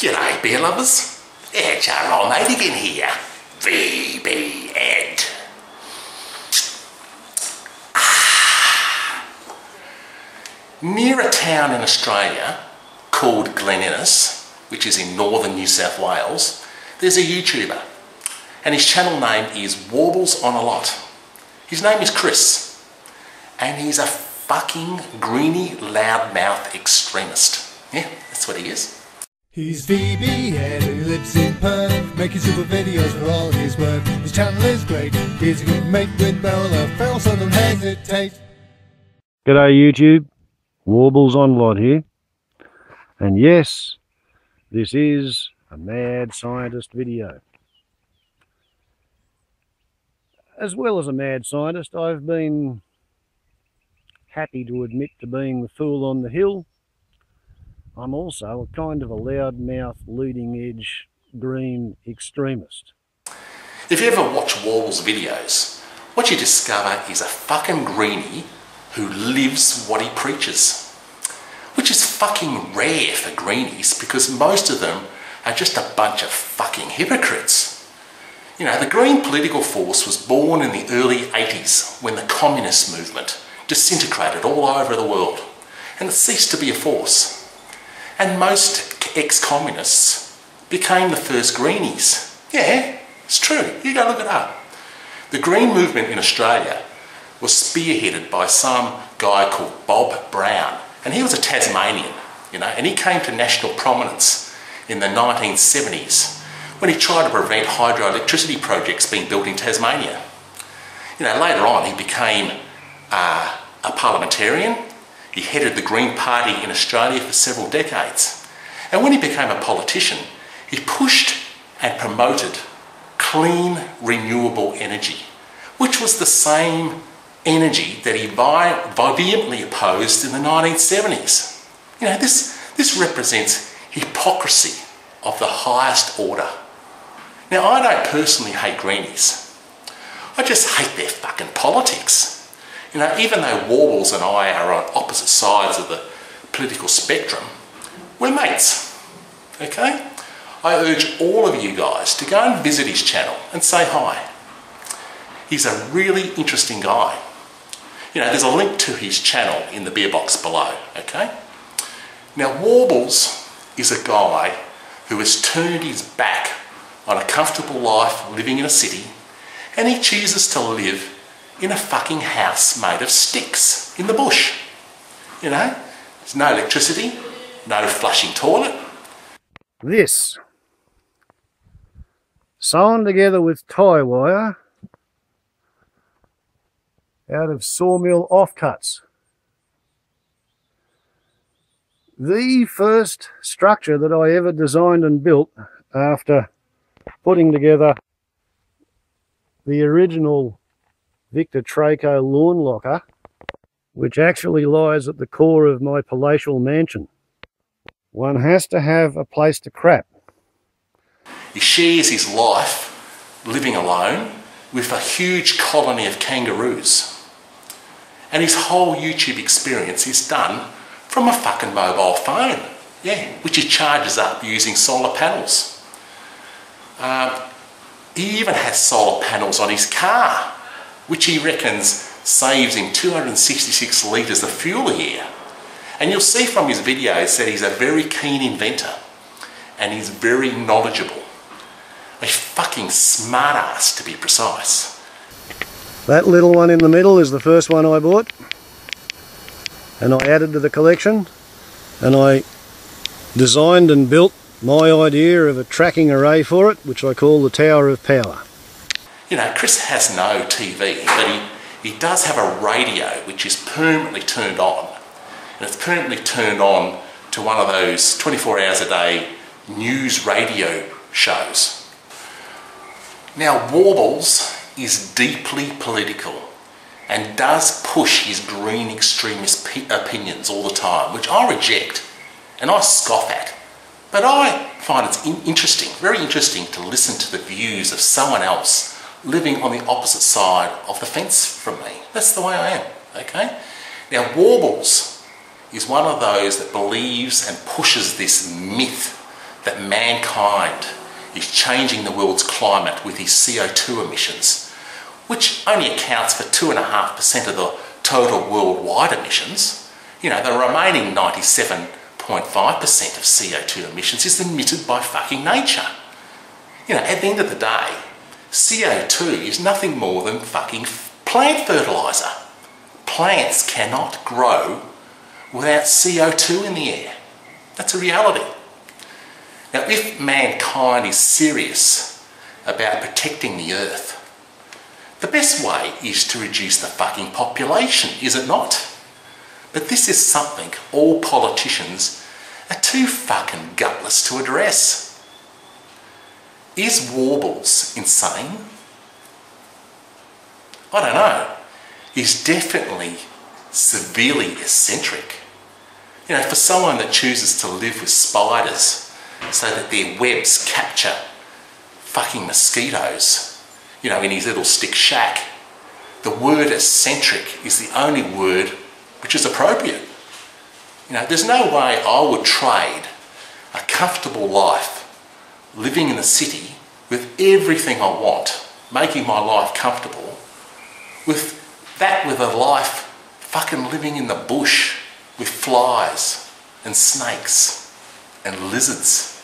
G'day beer lovers, it's our old mate again here, VB Ed. Near a town in Australia called Glen Innes, which is in northern New South Wales, there's a YouTuber and his channel name is WarblesOnALot. His name is Chris and he's a fucking Greenie Loud Mouth Extremist. Yeah, that's what he is. He's VB Ed and he lives in Perth, making super videos for all his worth. His channel is great, he's a good mate with Beryl of Feral, so don't hesitate. G'day YouTube, WarblesOnALot here. And yes, this is a mad scientist video. As well as a mad scientist, I've been happy to admit to being the fool on the hill. I'm also a kind of a loudmouth, leading-edge, green extremist. If you ever watch Warbles videos, what you discover is a fucking greenie who lives what he preaches. Which is fucking rare for greenies because most of them are just a bunch of fucking hypocrites. You know, the green political force was born in the early 80s when the communist movement disintegrated all over the world and it ceased to be a force. And most ex-communists became the first greenies. Yeah, it's true. You go look it up. The green movement in Australia was spearheaded by some guy called Bob Brown. And he was a Tasmanian, you know, and he came to national prominence in the 1970s when he tried to prevent hydroelectricity projects being built in Tasmania. You know, later on he became a parliamentarian. He headed the Green Party in Australia for several decades. And when he became a politician, he pushed and promoted clean, renewable energy, which was the same energy that he vehemently opposed in the 1970s. You know, this represents hypocrisy of the highest order. Now, I don't personally hate greenies. I just hate their fucking politics. You know, even though Warbles and I are on opposite sides of the political spectrum, we're mates, okay? I urge all of you guys to go and visit his channel and say hi. He's a really interesting guy. You know, there's a link to his channel in the beer box below, okay? Now, Warbles is a guy who has turned his back on a comfortable life living in a city and he chooses to live in a fucking house made of sticks in the bush. You know, there's no electricity, no flushing toilet. This, sewn together with tie wire out of sawmill offcuts. The first structure that I ever designed and built after putting together the original Victor Traco lawn locker, which actually lies at the core of my palatial mansion. One has to have a place to crap. He shares his life living alone with a huge colony of kangaroos. And his whole YouTube experience is done from a fucking mobile phone, yeah, which he charges up using solar panels. He even has solar panels on his car, which he reckons saves him 266 litres of fuel a year. And you'll see from his videos that he's a very keen inventor and he's very knowledgeable. A fucking smart ass, to be precise. That little one in the middle is the first one I bought and I added to the collection, and I designed and built my idea of a tracking array for it, which I call the Tower of Power. You know, Chris has no TV, but he does have a radio which is permanently turned on. And it's permanently turned on to one of those 24 hours a day news radio shows. Now, Warbles is deeply political and does push his green extremist opinions all the time, which I reject and I scoff at. But I find it's interesting, very interesting to listen to the views of someone else living on the opposite side of the fence from me. That's the way I am, okay? Now, Warbles is one of those that believes and pushes this myth that mankind is changing the world's climate with his CO2 emissions, which only accounts for 2.5% of the total worldwide emissions. You know, the remaining 97.5% of CO2 emissions is emitted by fucking nature. You know, at the end of the day, CO2 is nothing more than fucking plant fertiliser. Plants cannot grow without CO2 in the air. That's a reality. Now, if mankind is serious about protecting the earth, the best way is to reduce the fucking population, is it not? But this is something all politicians are too fucking gutless to address. Is Warbles insane? I don't know. He's definitely severely eccentric. You know, for someone that chooses to live with spiders so that their webs capture fucking mosquitoes, you know, in his little stick shack, the word eccentric is the only word which is appropriate. You know, there's no way I would trade a comfortable life living in the city with everything I want, making my life comfortable, with a life fucking living in the bush with flies and snakes and lizards.